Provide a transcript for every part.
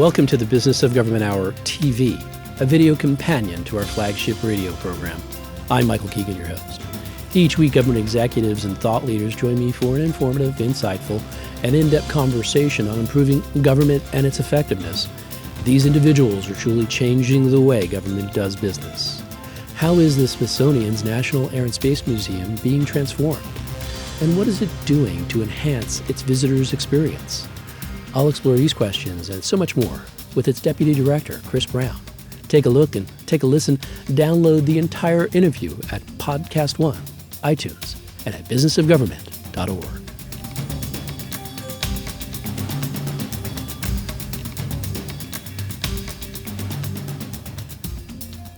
Welcome to the Business of Government Hour TV, a video companion to our flagship radio program. I'm Michael Keegan, your host. Each week, government executives and thought leaders join me for an informative, insightful, and in-depth conversation on improving government and its effectiveness. These individuals are truly changing the way government does business. How is the Smithsonian's National Air and Space Museum being transformed? And what is it doing to enhance its visitors' experience? I'll explore these questions and so much more with its Deputy Director, Chris Browne. Take a look and take a listen. Download the entire interview at Podcast One, iTunes, and at businessofgovernment.org.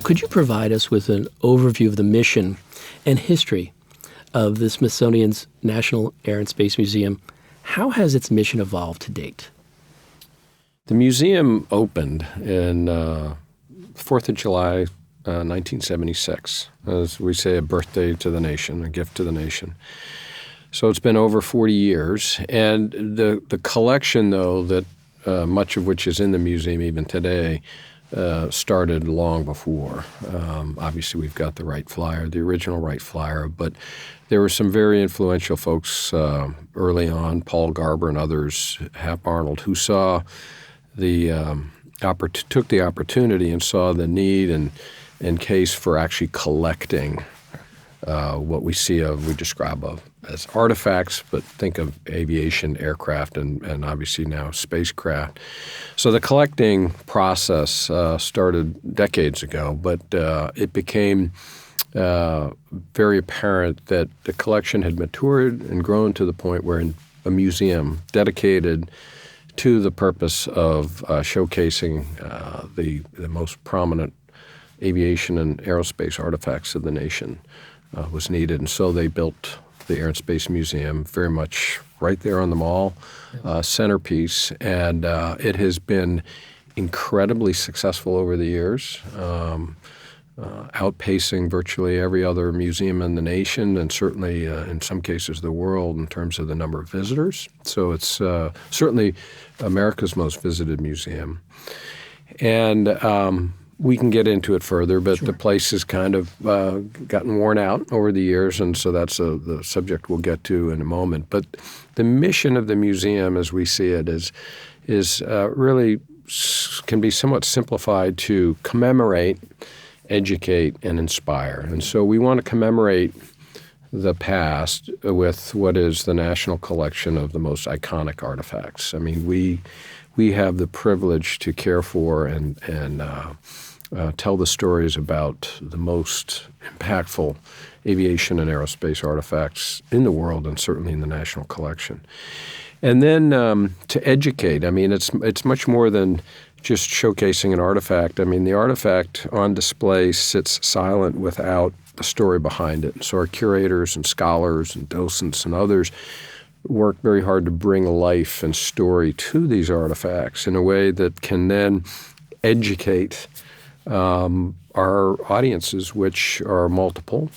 Could you provide us with an overview of the mission and history of the Smithsonian's National Air and Space Museum? How has its mission evolved to date? The museum opened in 4th of July, 1976. As we say, a birthday to the nation, a gift to the nation. So it's been over 40 years. And the collection, though, that much of which is in the museum even today, started long before. Obviously, we've got the Wright Flyer, the original Wright Flyer, but there were some very influential folks early on, Paul Garber and others, Hap Arnold, who saw took the opportunity and saw the need and case for actually collecting what we describe as artifacts, but think of aviation, aircraft, and obviously now spacecraft. So the collecting process started decades ago, but it became very apparent that the collection had matured and grown to the point where a museum dedicated to the purpose of showcasing the most prominent aviation and aerospace artifacts of the nation was needed. And so they built the Air and Space Museum very much right there on the mall, centerpiece. And it has been incredibly successful over the years, outpacing virtually every other museum in the nation and certainly in some cases the world in terms of the number of visitors. So it's certainly America's most visited museum. And we can get into it further, but Sure. The place has kind of gotten worn out over the years, and so that's the subject we'll get to in a moment. But the mission of the museum, as we see it, is really can be somewhat simplified to commemorate, educate, and inspire. And so we want to commemorate the past with what is the national collection of the most iconic artifacts. I mean, we have the privilege to care for and tell the stories about the most impactful aviation and aerospace artifacts in the world and certainly in the national collection. And then to educate, I mean, it's much more than just showcasing an artifact. I mean, the artifact on display sits silent without a story behind it. So our curators and scholars and docents and others work very hard to bring life and story to these artifacts in a way that can then educate our audiences, which are multiple.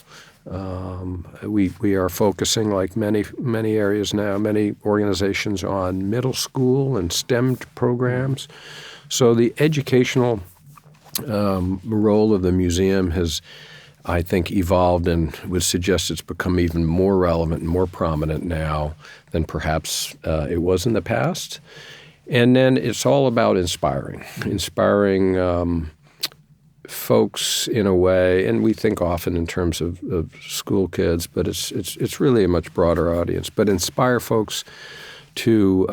We are focusing, like many areas now, many organizations, on middle school and STEM programs. So the educational role of the museum has, I think, evolved and would suggest it's become even more relevant and more prominent now than perhaps it was in the past. And then it's all about inspiring folks in a way, and we think often in terms of school kids, but it's really a much broader audience. But inspire folks to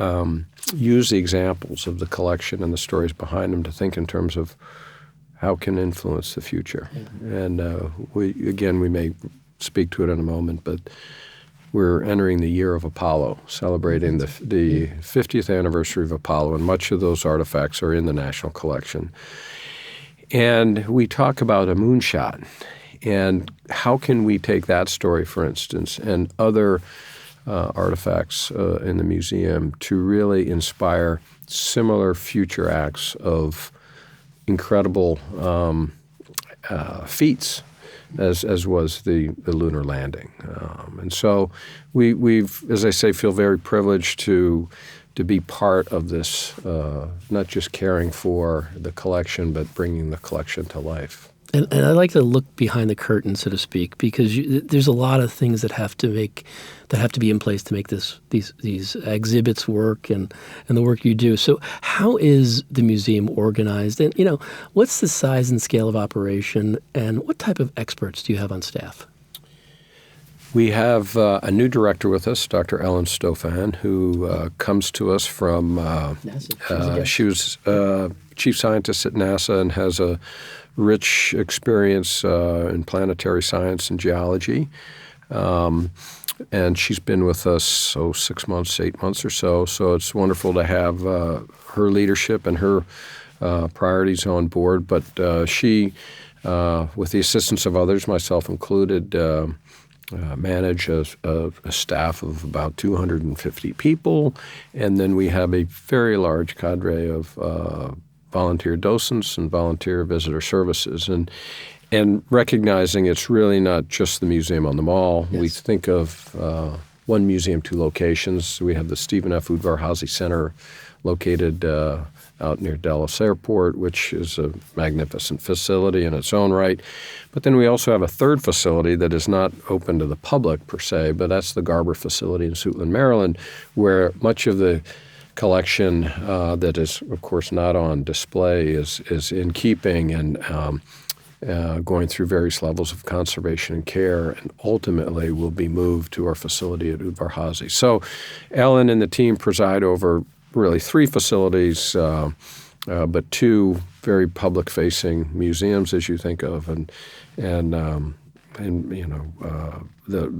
use the examples of the collection and the stories behind them to think in terms of how can influence the future. And we may speak to it in a moment, but we're entering the year of Apollo, celebrating the 50th anniversary of Apollo, and much of those artifacts are in the national collection. And we talk about a moonshot, and how can we take that story, for instance, and other artifacts in the museum to really inspire similar future acts of incredible feats, as was the lunar landing. And so we've, as I say, feel very privileged to to be part of this, not just caring for the collection, but bringing the collection to life. And I like to look behind the curtain, so to speak, because there's a lot of things that have to be in place to make these exhibits work and the work you do. So how is the museum organized? And, what's the size and scale of operation, and what type of experts do you have on staff? We have a new director with us, Dr. Ellen Stofan, who comes to us from NASA. She was chief scientist at NASA and has a rich experience in planetary science and geology. And she's been with us, 6 months, 8 months or so. So it's wonderful to have her leadership and her priorities on board. But she, with the assistance of others, myself included, manage a staff of about 250 people. And then we have a very large cadre of volunteer docents and volunteer visitor services. And recognizing it's really not just the museum on the mall. Yes. We think of one museum, two locations. We have the Stephen F. Udvar-Hazy Center located out near Dallas Airport, which is a magnificent facility in its own right. But then we also have a third facility that is not open to the public per se, but that's the Garber facility in Suitland, Maryland, where much of the collection that is, of course, not on display is in keeping and going through various levels of conservation and care, and ultimately will be moved to our facility at Udvar-Hazy. So Ellen and the team preside over really three facilities, but two very public-facing museums, as you think of, and the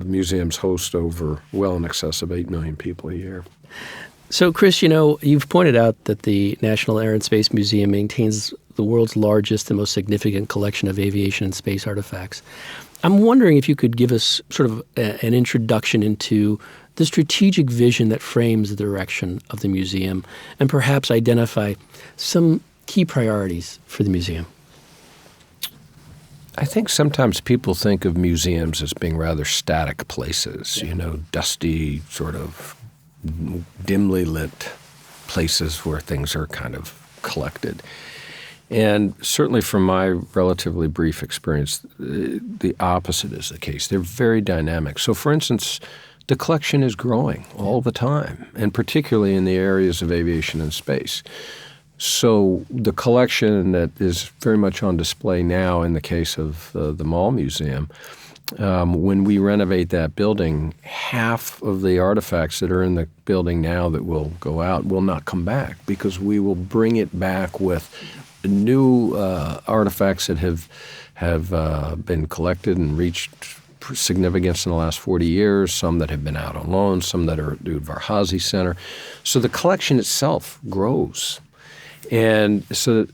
museums host over well in excess of 8 million people a year. So, Chris, you've pointed out that the National Air and Space Museum maintains the world's largest and most significant collection of aviation and space artifacts. I'm wondering if you could give us sort of an introduction into the strategic vision that frames the direction of the museum, and perhaps identify some key priorities for the museum. I think sometimes people think of museums as being rather static places, dusty, sort of dimly lit places where things are kind of collected. And certainly from my relatively brief experience, the opposite is the case. They're very dynamic. So for instance, the collection is growing all the time, and particularly in the areas of aviation and space. So the collection that is very much on display now in the case of the Mall Museum, when we renovate that building, half of the artifacts that are in the building now that will go out will not come back, because we will bring it back with new artifacts that have been collected and reached significance in the last 40 years, some that have been out on loan, some that are at the Udvar-Hazy Center. So the collection itself grows. And so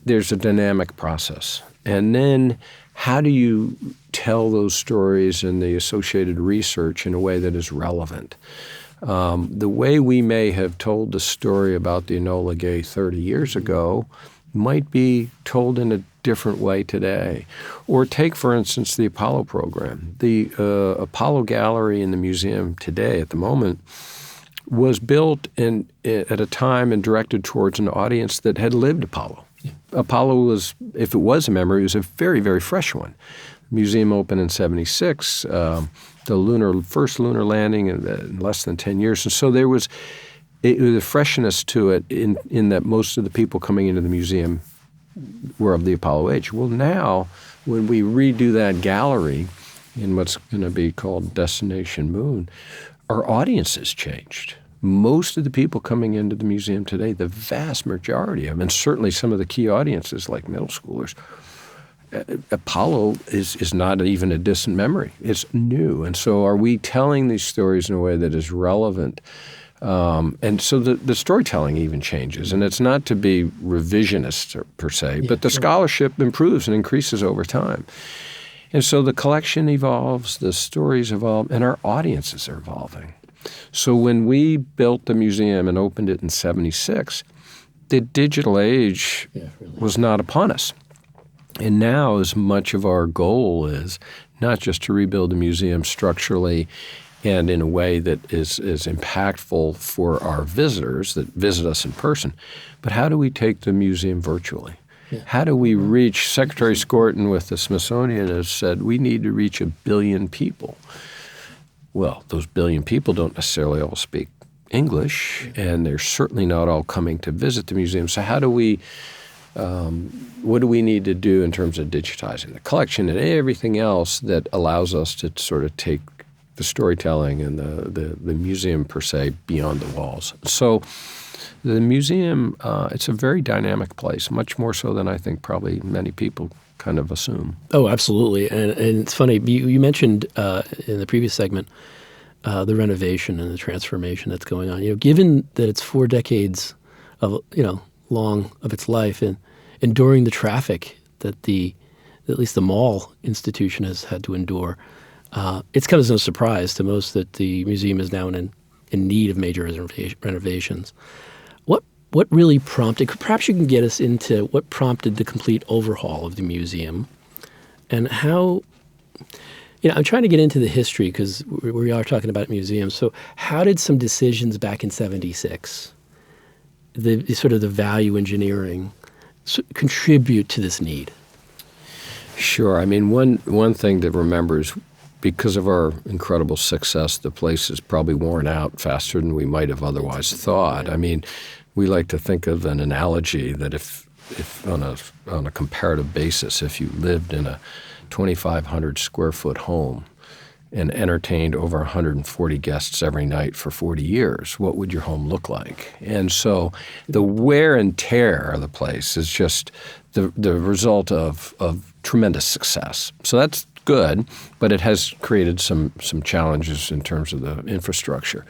there's a dynamic process. And then how do you tell those stories and the associated research in a way that is relevant? The way we may have told the story about the Enola Gay 30 years ago might be told in a different way today. Or take, for instance, the Apollo program. The Apollo Gallery in the museum today, at the moment, was built at a time and directed towards an audience that had lived Apollo. Yeah. Apollo was, if it was a memory, it was a very, very fresh one. The museum opened in 1976, the first lunar landing in less than 10 years. And so there was a freshness to it in that most of the people coming into the museum were of the Apollo age. Well, now, when we redo that gallery in what's going to be called Destination Moon, our audience has changed. Most of the people coming into the museum today, the vast majority of them, and certainly some of the key audiences like middle schoolers, Apollo is not even a distant memory. It's new. And so are we telling these stories in a way that is relevant? And so the storytelling even changes. And it's not to be revisionist per se, but the scholarship improves and increases over time. And so the collection evolves, the stories evolve, and our audiences are evolving. So when we built the museum and opened it in 1976, the digital age was not upon us. And now as much of our goal is not just to rebuild the museum structurally and in a way that is impactful for our visitors that visit us in person. But how do we take the museum virtually? Yeah. How do we reach? Secretary Skorton with the Smithsonian has said we need to reach 1 billion people. Well, those 1 billion people don't necessarily all speak English, and they're certainly not all coming to visit the museum. So how do we, what do we need to do in terms of digitizing the collection and everything else that allows us to sort of take the storytelling and the museum per se beyond the walls? So the museum, it's a very dynamic place, much more so than I think probably many people kind of assume. Oh, absolutely. And it's funny, you mentioned in the previous segment the renovation and the transformation that's going on. Given that it's 4 decades of long of its life and enduring the traffic that at least the mall institution has had to endure, it's come as no surprise to most that the museum is now in need of major renovations. What really prompted? Perhaps you can get us into what prompted the complete overhaul of the museum, and how. I'm trying to get into the history because we are talking about museums. So how did some decisions back in '76, the sort of the value engineering, contribute to this need? Sure. I mean, one thing to remember is because of our incredible success, the place is probably worn out faster than we might have otherwise thought. I mean, we like to think of an analogy that if on a comparative basis, if you lived in a 2,500 square foot home and entertained over 140 guests every night for 40 years, what would your home look like? And so the wear and tear of the place is just the result of tremendous success. So that's good, but it has created some challenges in terms of the infrastructure.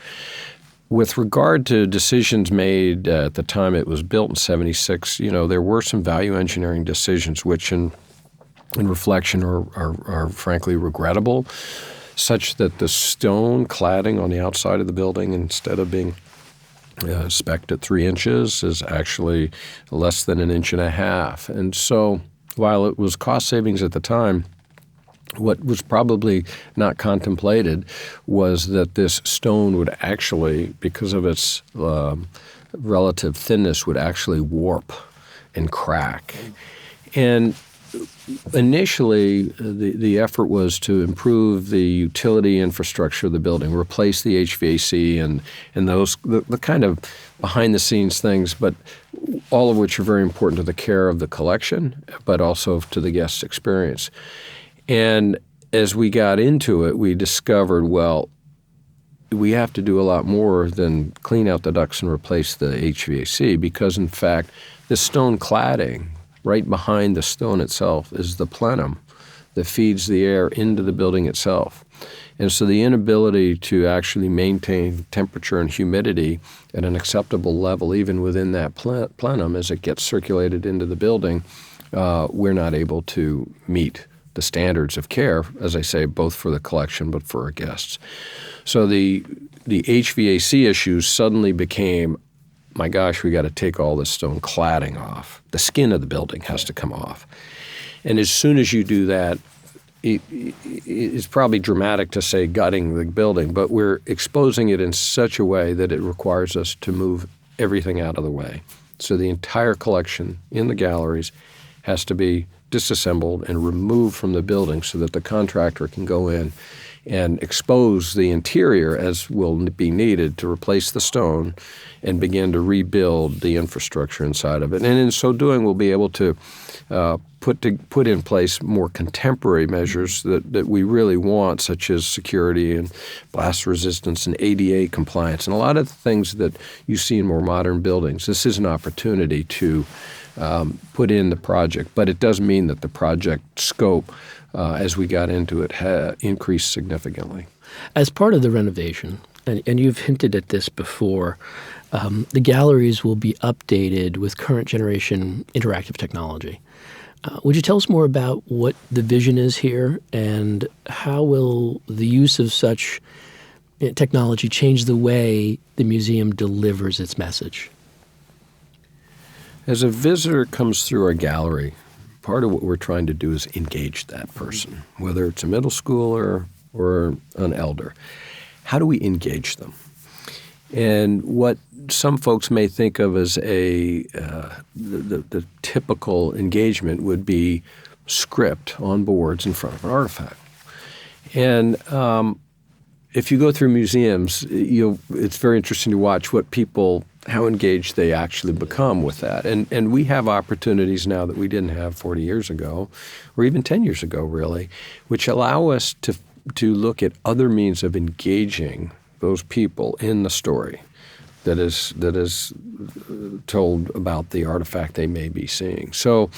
With regard to decisions made at the time it was built in '76, there were some value engineering decisions which in reflection are frankly regrettable, such that the stone cladding on the outside of the building, instead of being spec'd at 3 inches, is actually less than 1.5 inches. And so while it was cost savings at the time, what was probably not contemplated was that this stone would actually, because of its relative thinness, would actually warp and crack. And initially, the effort was to improve the utility infrastructure of the building, replace the HVAC and those the kind of behind-the-scenes things, but all of which are very important to the care of the collection, but also to the guest experience. And as we got into it, we discovered, well, we have to do a lot more than clean out the ducts and replace the HVAC because, in fact, the stone cladding right behind the stone itself is the plenum that feeds the air into the building itself. And so the inability to actually maintain temperature and humidity at an acceptable level, even within that plenum as it gets circulated into the building, we're not able to meet the standards of care, as I say, both for the collection but for our guests. So the HVAC issues suddenly became, my gosh, we got to take all this stone cladding off. The skin of the building has to come off. And as soon as you do that, it's probably dramatic to say gutting the building, but we're exposing it in such a way that it requires us to move everything out of the way. So the entire collection in the galleries has to be disassembled and removed from the building so that the contractor can go in and expose the interior as will be needed to replace the stone and begin to rebuild the infrastructure inside of it. And in so doing, we'll be able to put in place more contemporary measures that we really want, such as security and blast resistance and ADA compliance and a lot of the things that you see in more modern buildings. This is an opportunity to put in the project, but it does mean that the project scope, as we got into it, increased significantly. As part of the renovation, and you've hinted at this before, the galleries will be updated with current generation interactive technology. Would you tell us more about what the vision is here and how will the use of such technology change the way the museum delivers its message? As a visitor comes through our gallery, part of what we're trying to do is engage that person, whether it's a middle schooler or an elder. how do we engage them? And what some folks may think of as the typical engagement would be script on boards in front of an artifact. And if you go through museums, it's very interesting to watch how engaged they actually become with that. And we have opportunities now that we didn't have 40 years ago, or even 10 years ago, really, which allow us to look at other means of engaging those people in the story that is told about the artifact they may be seeing. So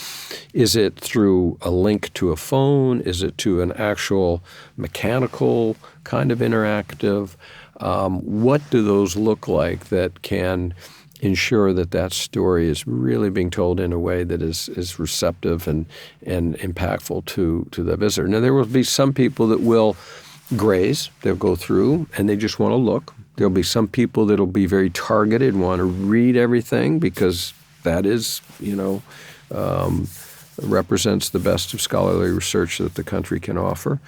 is it through a link to a phone? Is it to an actual mechanical kind of interactive? What do those look like that can ensure that story is really being told in a way that is receptive and impactful to the visitor? Now, there will be some people that will graze. They'll go through and they just want to look. There'll be some people that'll be very targeted, want to read everything because that is, represents the best of scholarly research that the country can offer.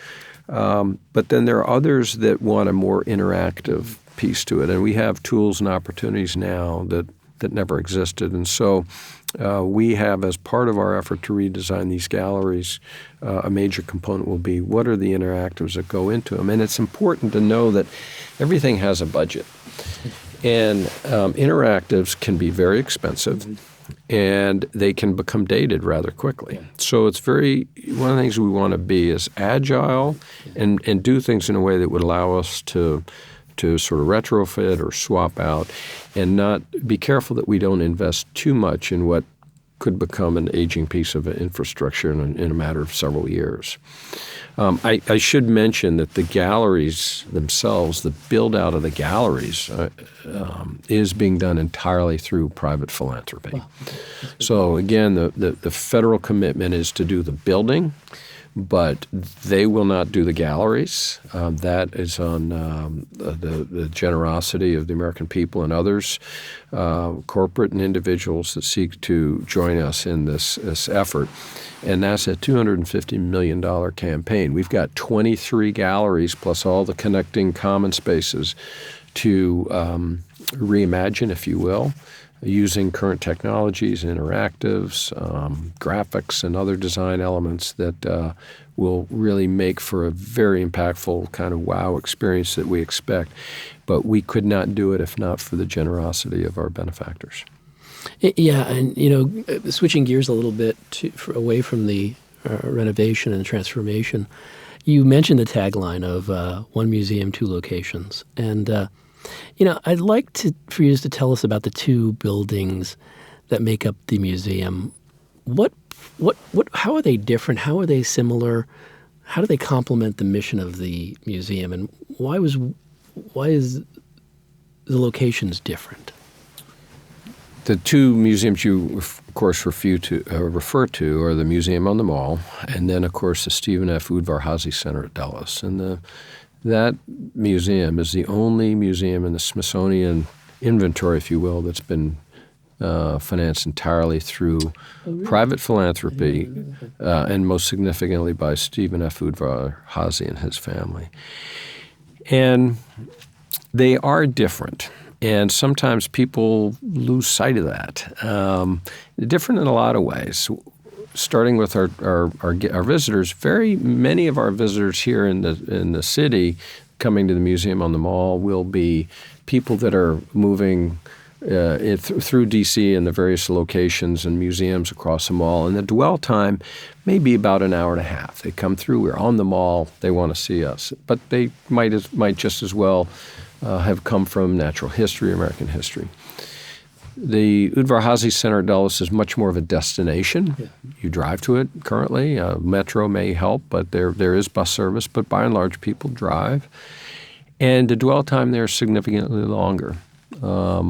But then there are others that want a more interactive piece to it. And we have tools and opportunities now that never existed. And so we have, as part of our effort to redesign these galleries, a major component will be what are the interactives that go into them. And it's important to know that everything has a budget. And interactives can be very expensive. And they can become dated rather quickly. So it's one of the things we want to be is agile and do things in a way that would allow us to sort of retrofit or swap out and not be careful that we don't invest too much in what could become an aging piece of infrastructure in a matter of several years. I should mention that the galleries themselves, the build-out of the galleries is being done entirely through private philanthropy. Wow. So again, the federal commitment is to do the building, but they will not do the galleries. That is on the generosity of the American people and others, corporate and individuals that seek to join us in this effort. And that's a $250 million campaign. We've got 23 galleries plus all the connecting common spaces to reimagine, if you will, using current technologies, interactives, graphics, and other design elements that will really make for a very impactful kind of wow experience that we expect. But we could not do it if not for the generosity of our benefactors. Yeah, and switching gears a little bit away from the renovation and transformation, you mentioned the tagline of one museum, two locations. And I'd like for you to tell us about the two buildings that make up the museum. How are they different? How are they similar? How do they complement the mission of the museum? And why is the locations different? The two museums you, of course, refer to are the Museum on the Mall and then, of course, the Stephen F. Udvar-Hazy Center at Dulles. And that museum is the only museum in the Smithsonian inventory, if you will, that's been financed entirely through private philanthropy and most significantly by Stephen F. Udvar-Hazy and his family. And they are different. And sometimes people lose sight of that. Different in a lot of ways. Starting with our visitors, very many of our visitors here in the city coming to the Museum on the Mall will be people that are moving through D.C. and the various locations and museums across the mall. And the dwell time may be about an hour and a half. They come through, we're on the mall, they want to see us. But they might just as well have come from natural history, American history. The Udvar-Hazy Center at Dulles is much more of a destination. Yeah. You drive to it currently. Metro may help, but there is bus service. But by and large, people drive. And the dwell time there is significantly longer, a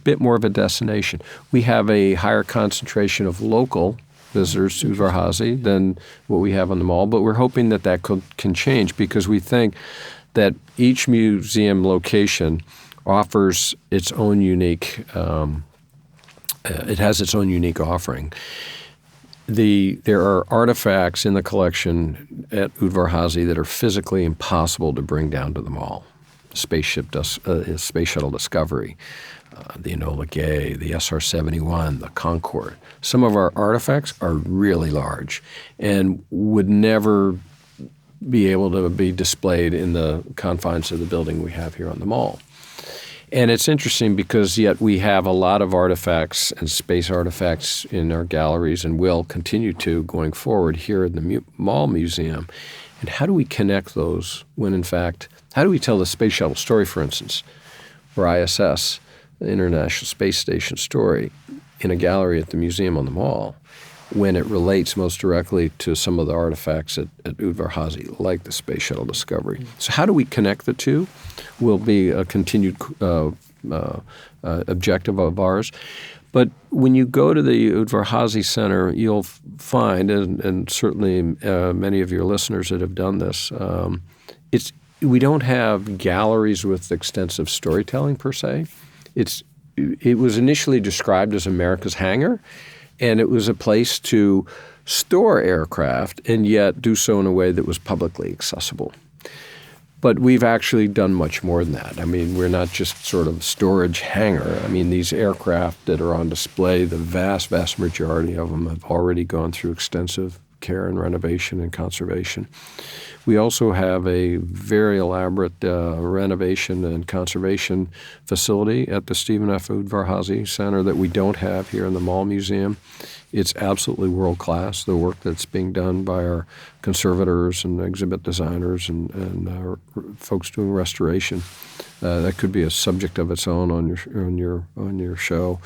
bit more of a destination. We have a higher concentration of local visitors to Udvar-Hazy than what we have on the mall. But we're hoping that can change because we think that each museum location offers its own unique, it has its own unique offering. There are artifacts in the collection at Udvar-Hazy that are physically impossible to bring down to the mall. space shuttle Discovery, the Enola Gay, the SR-71, the Concorde. Some of our artifacts are really large and would never be able to be displayed in the confines of the building we have here on the Mall. And it's interesting because yet we have a lot of artifacts and space artifacts in our galleries and will continue to going forward here in the Mall Museum. And how do we connect those when, in fact, how do we tell the space shuttle story, for instance, or ISS, the International Space Station story, in a gallery at the museum on the Mall, when it relates most directly to some of the artifacts at Udvar-Hazy, like the Space Shuttle Discovery. So how do we connect the two will be a continued objective of ours. But when you go to the Udvar-Hazy Center, you'll find, and certainly many of your listeners that have done this, we don't have galleries with extensive storytelling per se. It was initially described as America's hangar, and it was a place to store aircraft and yet do so in a way that was publicly accessible. But we've actually done much more than that. I mean, we're not just sort of storage hangar. I mean, these aircraft that are on display, the vast, vast majority of them have already gone through extensive care and renovation and conservation. We also have a very elaborate renovation and conservation facility at the Stephen F. Udvar-Hazy Center that we don't have here in the Mall Museum. It's absolutely world-class, the work that's being done by our conservators and exhibit designers and folks doing restoration. That could be a subject of its own on your show.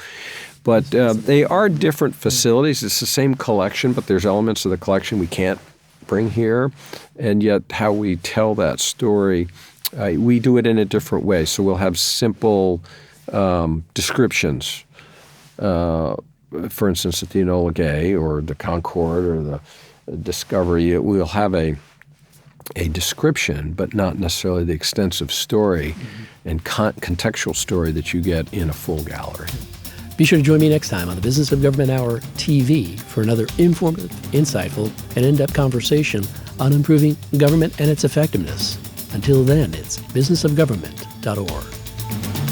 But they are different facilities. It's the same collection, but there's elements of the collection we can't bring here, and yet how we tell that story, we do it in a different way. So we'll have simple descriptions. For instance, at the Enola Gay or the Concorde or the Discovery, we'll have a description, but not necessarily the extensive story and contextual story that you get in a full gallery. Be sure to join me next time on the Business of Government Hour TV for another informative, insightful, and in-depth conversation on improving government and its effectiveness. Until then, it's businessofgovernment.org.